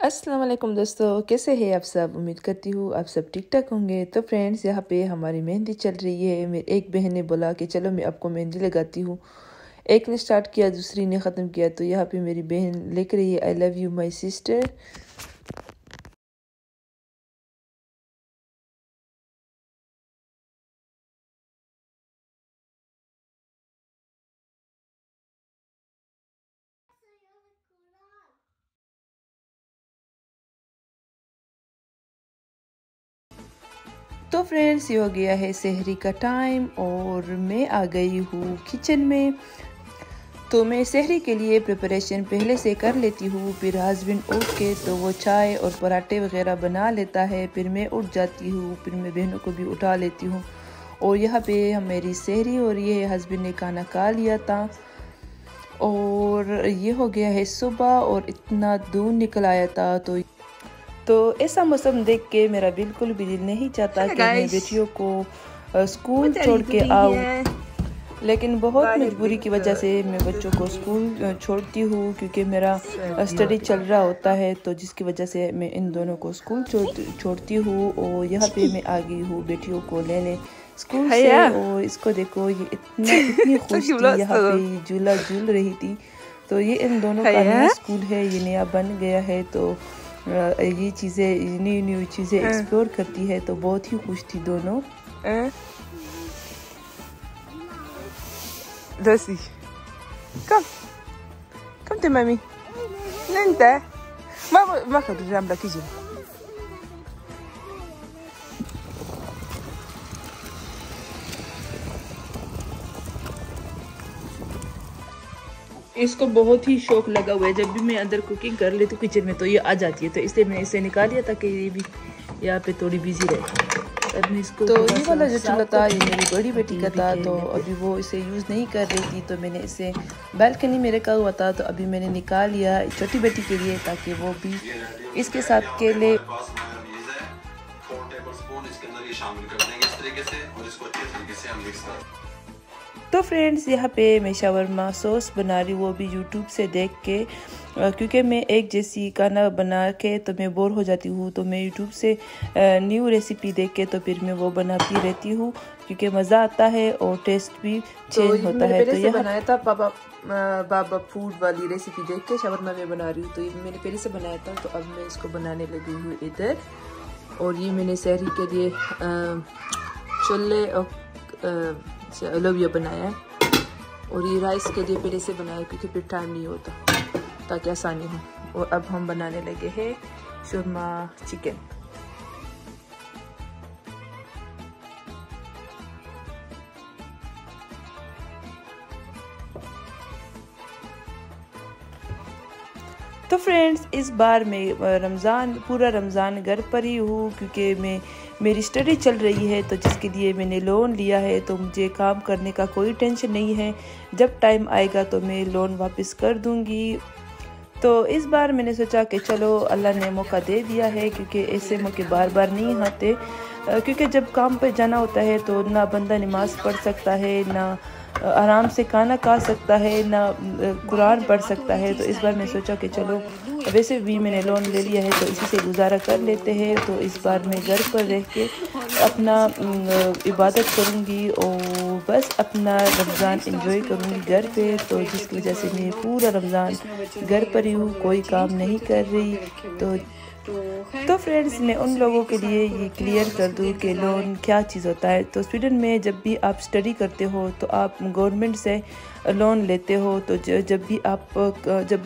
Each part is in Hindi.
अस्सलाम वालेकुम दोस्तों, कैसे हैं आप सब। उम्मीद करती हूँ आप सब ठीक ठाक होंगे। तो फ्रेंड्स, यहाँ पे हमारी मेहंदी चल रही है। मेरी एक बहन ने बोला कि चलो मैं आपको मेहंदी लगाती हूँ। एक ने स्टार्ट किया, दूसरी ने ख़त्म किया। तो यहाँ पे मेरी बहन लिख रही है I love you my sister. तो फ्रेंड्स, ये हो गया है सहरी का टाइम और मैं आ गई हूँ किचन में। तो मैं सहरी के लिए प्रिपरेशन पहले से कर लेती हूँ। फिर हस्बैंड उठ के तो वो चाय और पराठे वगैरह बना लेता है। फिर मैं उठ जाती हूँ, फिर मैं बहनों को भी उठा लेती हूँ। और यहाँ पे मेरी सहरी हो रही है। हस्बैंड ने खाना खा लिया था और ये हो गया है सुबह और इतना दूर निकल आया था। तो ऐसा मौसम देख के मेरा बिल्कुल भी दिल नहीं चाहता कि मैं बेटियों को स्कूल छोड़ के आऊँ, लेकिन बहुत मजबूरी की वजह से मैं बच्चों को स्कूल छोड़ती हूँ क्योंकि मेरा स्टडी चल रहा होता है। तो जिसकी वजह से मैं इन दोनों को स्कूल छोड़ती हूँ। और यहाँ पे मैं आ गई हूँ बेटियों को लेने स्कूल से। और इसको देखो, ये इतनी खुश थी, यहाँ पे झूला झूल रही थी। तो ये इन दोनों का नया स्कूल है, ये नया बन गया है। तो ये चीज़ें न्यू चीज़ें एक्सप्लोर करती है। तो बहुत ही खुश थी दोनों। Dossi, come to mami. Nente, ma che dobbiamo da chiudere. इसको बहुत ही शौक लगा हुआ है। जब भी मैं अंदर कुकिंग कर लेती हूँ किचन में तो ये आ जाती है। तो इसलिए मैंने इसे निकाल लिया ताकि ये भी यहाँ पे थोड़ी बिजी रहे। अब इसको तो ये वाला जो चूल्हा था ये मेरी बड़ी बेटी का था। तो अभी वो इसे यूज़ नहीं कर रही थी, तो मैंने इसे बालकनी में रखा हुआ था। तो अभी मैंने निकाल लिया छोटी बेटी के लिए ताकि वो भी इसके साथ के ले। तो फ्रेंड्स, यहाँ पे मैं शावरमा सॉस बना रही हूँ, वो भी यूट्यूब से देख के। क्योंकि मैं एक जैसी खाना बना के तो मैं बोर हो जाती हूँ। तो मैं यूट्यूब से न्यू रेसिपी देख के तो फिर मैं वो बनाती रहती हूँ क्योंकि मज़ा आता है और टेस्ट भी चेंज होता है। तो ये बनाया था बाबा फूड वाली रेसिपी देख के शावरमा में बना रही हूँ। तो ये मैंने पहले से बनाया था, तो अब मैं इसको बनाने लगी हूँ इधर। और ये मैंने सहरी के लिए छोले और लोबिया बनाया है। और ये राइस के लिए पहले से बनाया क्योंकि फिर टाइम नहीं होता, ताकि आसानी हो। और अब हम बनाने लगे हैं शोरमा चिकन। तो फ्रेंड्स, इस बार मैं पूरा रमज़ान घर पर ही हूँ क्योंकि मेरी स्टडी चल रही है। तो जिसके लिए मैंने लोन लिया है, तो मुझे काम करने का कोई टेंशन नहीं है। जब टाइम आएगा तो मैं लोन वापस कर दूँगी। तो इस बार मैंने सोचा कि चलो अल्लाह ने मौका दे दिया है क्योंकि ऐसे मौके बार बार नहीं आते। क्योंकि जब काम पे जाना होता है तो ना बंदा नमाज़ पढ़ सकता है, ना आराम से खाना खा सकता है, ना कुरान पढ़ सकता है। तो इस बार मैं सोचा कि चलो, वैसे भी मैंने लोन ले लिया है तो इसी से गुजारा कर लेते हैं। तो इस बार मैं घर पर रह के अपना इबादत करूँगी और बस अपना रमज़ान एंजॉय करूँगी घर पे। तो जिसकी वजह से मैं पूरा रमज़ान घर पर ही हूँ, कोई काम नहीं कर रही। तो फ्रेंड्स, मैं उन लोगों के लिए ये क्लियर कर दूँ कि लोन क्या चीज़ होता है। तो स्वीडन में जब भी आप स्टडी करते हो तो आप गवर्नमेंट से लोन लेते हो। तो जब भी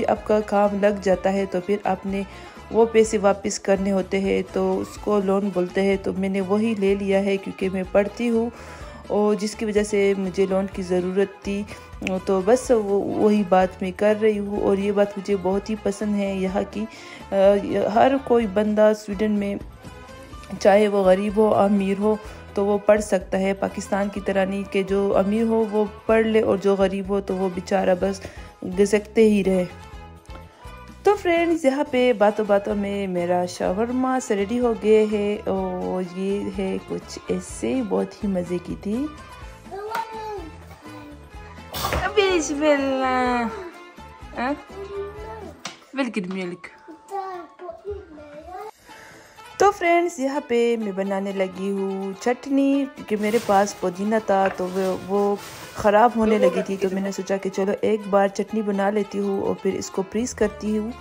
आपका काम लग जाता है तो फिर आपने वो पैसे वापस करने होते हैं, तो उसको लोन बोलते हैं। तो मैंने वही ले लिया है क्योंकि मैं पढ़ती हूँ और जिसकी वजह से मुझे लोन की ज़रूरत थी। तो बस वही बात मैं कर रही हूँ और ये बात मुझे बहुत ही पसंद है। यहाँ की हर कोई बंदा स्वीडन में, चाहे वो गरीब हो अमीर हो, तो वो पढ़ सकता है। पाकिस्तान की तरह नहीं कि जो अमीर हो वो पढ़ ले और जो गरीब हो तो वो बेचारा बस घिसकते ही रहे। तो फ्रेंड्स, यहाँ पे बातों बातों में मेरा शावरमा रेडी हो गए है और ये है कुछ ऐसे बहुत ही मज़े की थी। Bispilla. Vilket mjölk? तो फ्रेंड्स यहाँ पे मैं बनाने लगी हूँ चटनी, क्योंकि मेरे पास पुदीना था तो वो ख़राब होने लगी थी। तो मैंने सोचा कि चलो एक बार चटनी बना लेती हूँ और फिर इसको फ्रीज़ करती हूँ।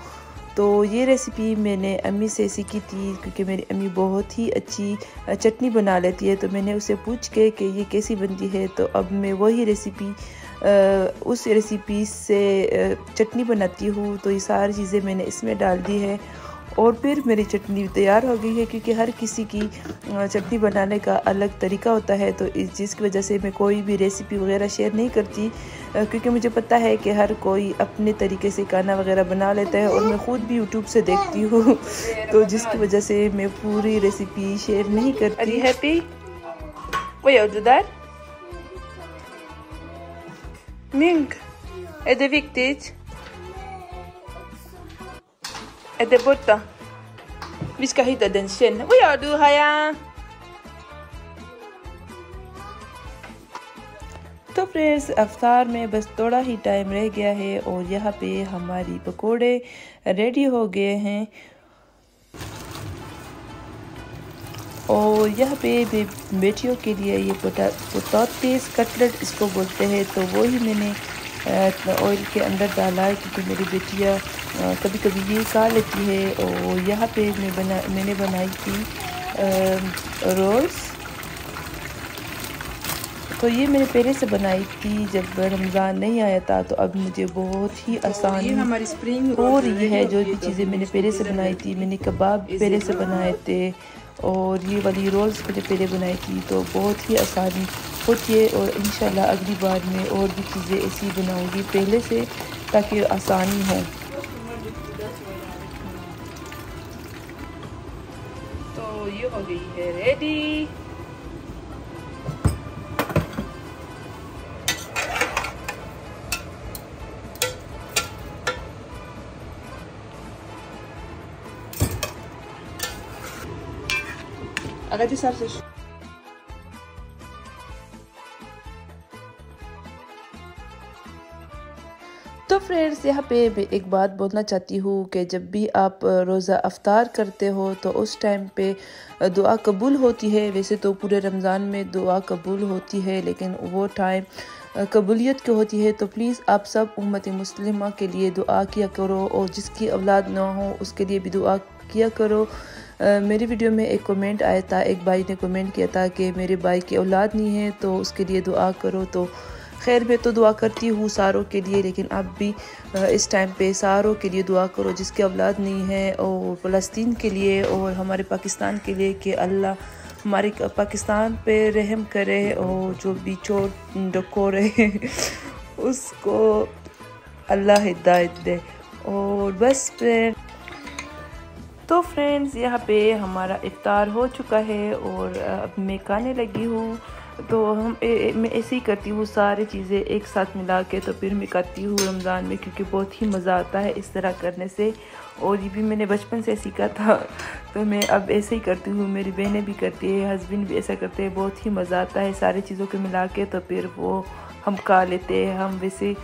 तो ये रेसिपी मैंने अम्मी से सीखी थी, क्योंकि मेरी अम्मी बहुत ही अच्छी चटनी बना लेती है। तो मैंने उससे पूछ के कि ये कैसी बनती है, तो अब मैं वही रेसिपी उस रेसिपी से चटनी बनाती हूँ। तो ये सारी चीज़ें मैंने इसमें डाल दी है और फिर मेरी चटनी तैयार हो गई है, क्योंकि हर किसी की चटनी बनाने का अलग तरीका होता है। तो इस चीज़ की वजह से मैं कोई भी रेसिपी वगैरह शेयर नहीं करती, क्योंकि मुझे पता है कि हर कोई अपने तरीके से खाना वगैरह बना लेता है और मैं ख़ुद भी यूट्यूब से देखती हूँ। तो जिसकी वजह से मैं पूरी रेसिपी शेयर नहीं करती। Are you happy? Vad gör du där? Mink, är det viktigt? Är det borta? Vi ska hitta den sen. Vad gör du, Haya? तो फ्रेंड्स अफ्तार में बस थोड़ा ही टाइम रह गया है और यहाँ पे हमारी पकोड़े रेडी हो गए हैं। और यहाँ पे बेटियों के लिए ये पोटैटोस कटलेट इसको बोलते हैं, तो वो ही मैंने ऑयल के अंदर डाला है, क्योंकि मेरी बेटियाँ कभी कभी ये खा लेती है। और यहाँ पे मैंने बनाई थी रोल्स। तो ये मैंने पहले से बनाई थी जब रमज़ान नहीं आया था, तो अब मुझे बहुत ही आसानी हो रही है। जो भी चीज़ें मैंने पहले से बनाई थी, मैंने कबाब पहले से बनाए थे और ये वाली रोल्स मैंने पहले बनाई थी, तो बहुत ही आसानी होती है। और इंशाल्लाह अगली बार में और भी चीज़ें ऐसी बनाऊंगी पहले से, ताकि आसानी हो। तो ये हो गई है रेडी। अगर जिस हिसाब से तो फ्रेंड्स यहाँ पे मैं एक बात बोलना चाहती हूँ कि जब भी आप रोज़ा अफ्तार करते हो तो उस टाइम पे दुआ कबूल होती है। वैसे तो पूरे रमज़ान में दुआ कबूल होती है, लेकिन वो टाइम कबूलियत की होती है। तो प्लीज़ आप सब उम्मत मुस्लिमा के लिए दुआ किया करो, और जिसकी औलाद ना हो उसके लिए भी दुआ किया करो। मेरी वीडियो में एक कमेंट आया था, एक भाई ने कमेंट किया था कि मेरे भाई की औलाद नहीं है तो उसके लिए दुआ करो। तो खैर मैं तो दुआ करती हूँ सारों के लिए, लेकिन आप भी इस टाइम पे सारों के लिए दुआ करो जिसकी औलाद नहीं है, और फ़लस्तीन के लिए और हमारे पाकिस्तान के लिए कि अल्लाह हमारे पाकिस्तान पे रहम करे, और जो भी चोर डकोर है उसको अल्लाह हिदायत दे। और बस तो फ्रेंड्स यहाँ पे हमारा इफ्तार हो चुका है और अब मैं खाने लगी हूँ। तो मैं ऐसे ही करती हूँ सारी चीज़ें एक साथ मिला के, तो फिर मैं खाती हूँ रमज़ान में, क्योंकि बहुत ही मज़ा आता है इस तरह करने से। और ये भी मैंने बचपन से सीखा था, तो मैं अब ऐसे ही करती हूँ। मेरी बहनें भी करती है, हस्बैंड भी ऐसा करते हैं। बहुत ही मज़ा आता है सारी चीज़ों को मिला के, तो फिर वो हम खा लेते हैं। हम वैसे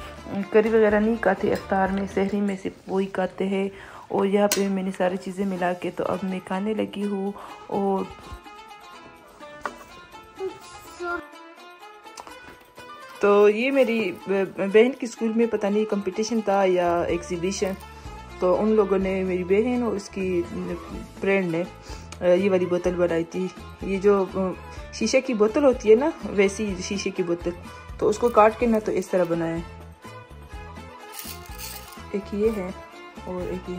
करी वगैरह नहीं खाते इफ्तार में, सहरी में सिर्फ वही खाते हैं। और यहाँ पे मैंने सारी चीज़ें मिला के तो अब मैं खाने लगी हूँ। और तो ये मेरी बहन की स्कूल में पता नहीं कंपटीशन था या एग्जीबिशन, तो उन लोगों ने, मेरी बहन और उसकी फ्रेंड ने ये वाली बोतल बनाई थी। ये जो शीशे की बोतल होती है ना, वैसी शीशे की बोतल, तो उसको काट के ना तो इस तरह बनाया है। एक ये है और एक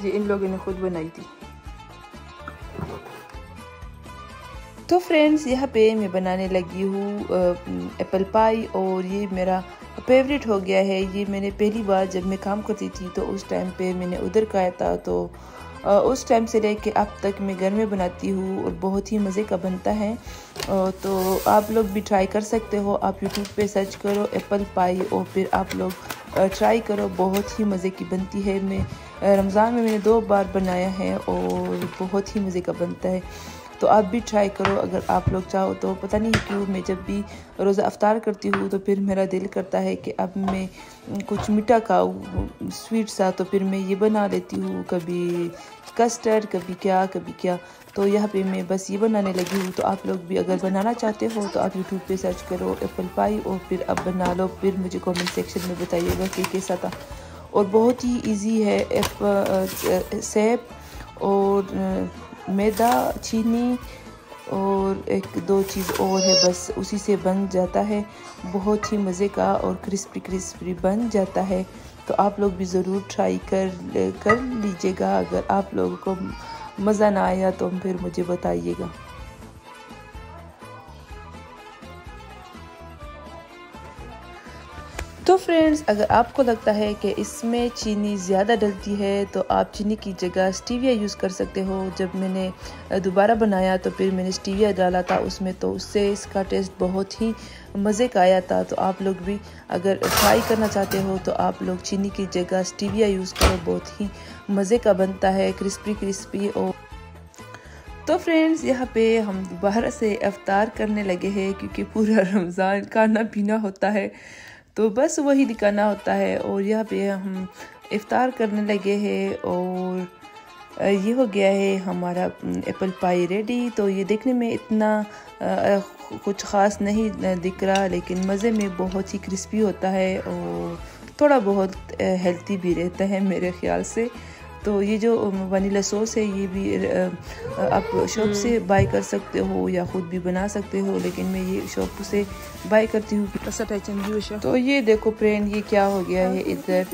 ये इन लोगों ने खुद बनाई थी। तो फ्रेंड्स यहाँ पे मैं बनाने लगी हूँ एप्पल पाई, और ये मेरा फेवरेट हो गया है। ये मैंने पहली बार जब मैं काम करती थी तो उस टाइम पे मैंने उधर खाया था, तो उस टाइम से लेके अब तक मैं घर में बनाती हूँ और बहुत ही मज़े का बनता है। तो आप लोग भी ट्राई कर सकते हो। आप यूट्यूब पे सर्च करो एप्पल पाई और फिर आप लोग ट्राई करो, बहुत ही मज़े की बनती है। मैं रमज़ान में मैंने 2 बार बनाया है और बहुत ही मज़े का बनता है। तो आप भी ट्राई करो अगर आप लोग चाहो तो। पता नहीं क्यों मैं जब भी रोज़ा अफ्तार करती हूँ तो फिर मेरा दिल करता है कि अब मैं कुछ मीठा खाऊँ, स्वीट सा, तो फिर मैं ये बना लेती हूँ, कभी कस्टर्ड, कभी क्या। तो यहाँ पे मैं बस ये बनाने लगी हूँ। तो आप लोग भी अगर बनाना चाहते हो तो आप यूट्यूब पे सर्च करो एप्पल पाई और फिर अब बना लो, फिर मुझे कमेंट सेक्शन में बताइएगा कि कैसा था। और बहुत ही इजी है। सेब और मैदा, चीनी और एक दो चीज़ और है, बस उसी से बन जाता है। बहुत ही मज़े का और क्रिस्पी बन जाता है। तो आप लोग भी ज़रूर ट्राई कर लीजिएगा। अगर आप लोगों को मज़ा ना आया तो फिर मुझे बताइएगा। तो फ्रेंड्स, अगर आपको लगता है कि इसमें चीनी ज़्यादा डलती है तो आप चीनी की जगह स्टीविया यूज़ कर सकते हो। जब मैंने दोबारा बनाया तो फिर मैंने स्टीविया डाला था उसमें, तो उससे इसका टेस्ट बहुत ही मज़े का आया था। तो आप लोग भी अगर ट्राई करना चाहते हो तो आप लोग चीनी की जगह स्टीविया यूज़ करो, बहुत ही मज़े का बनता है, क्रिस्पी। और तो फ्रेंड्स, यहाँ पे हम दोबारा से इफ्तार करने लगे हैं क्योंकि पूरा रमज़ान खाना पीना होता है, तो बस वही दिखाना होता है। और यहाँ पे हम इफ्तार करने लगे हैं और ये हो गया है हमारा एप्पल पाई रेडी। तो ये देखने में इतना कुछ ख़ास नहीं दिख रहा, लेकिन मज़े में बहुत ही क्रिस्पी होता है और थोड़ा बहुत हेल्दी भी रहता है मेरे ख्याल से। तो ये जो वनीला सॉस है ये भी आप शॉप से बाय कर सकते हो या ख़ुद भी बना सकते हो, लेकिन मैं ये शॉप से बाय करती हूँ। तो ये देखो फ्रेंड, ये क्या हो गया है इधर।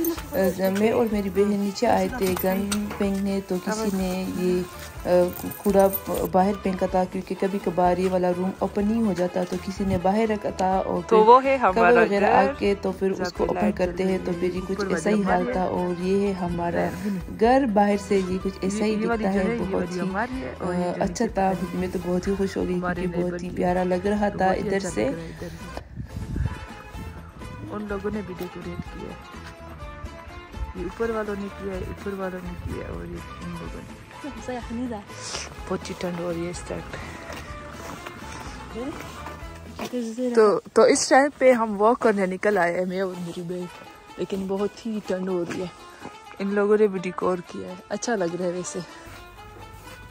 मैं और मेरी बहन नीचे आए थे गन फेंकने, तो किसी ने ये कूड़ा बाहर फेंका था क्योंकि कभी कभार ये वाला रूम ओपन नहीं हो जाता, तो किसी ने बाहर रखा था और तो वो है हमारा वगैरह आके तो फिर उसको ओपन करते हैं, तो फिर ये कुछ ऐसा ही हाल था। और ये है हमारा घर, बाहर से ये कुछ ऐसा ही दिखता है, बहुत ही अच्छा था। मैं तो बहुत ही खुश हो गई क्योंकि बहुत ही प्यारा लग रहा था इधर से। उन लोगों ने भी डेकोरेट किया, ये ऊपर वालों ने किया, ऊपर वालों ने किया, और ये इन लोगों ने। बहुत ही ठंड हो रही है इस टाइम पे। तो इस टाइम पे हम वॉक करने निकल आए हैं, मैं और मेरी बहन, लेकिन बहुत ही ठंड हो रही है। इन लोगों ने भी डेकोर किया है, अच्छा लग रहा है वैसे।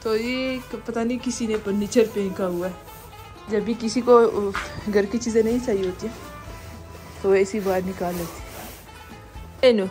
तो ये पता नहीं किसी ने फर्नीचर फेंका हुआ है। जब भी किसी को घर की चीज़ें नहीं चाहिए होती तो ऐसी बाहर निकाल लेती है।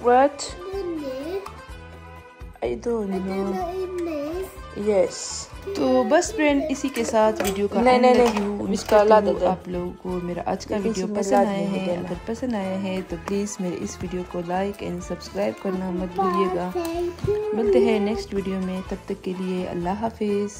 What? I don't know. Yes. तो बस फ्रेंड, इसी के साथ वीडियो का एंड करती हूँ। आप लोगों को मेरा आज का वीडियो पसंद आया है। अगर पसंद आया है तो प्लीज़ मेरे इस वीडियो को लाइक एंड सब्सक्राइब करना मत भूलिएगा। मिलते हैं नेक्स्ट वीडियो में, तब तक के लिए अल्लाह हाफिज़।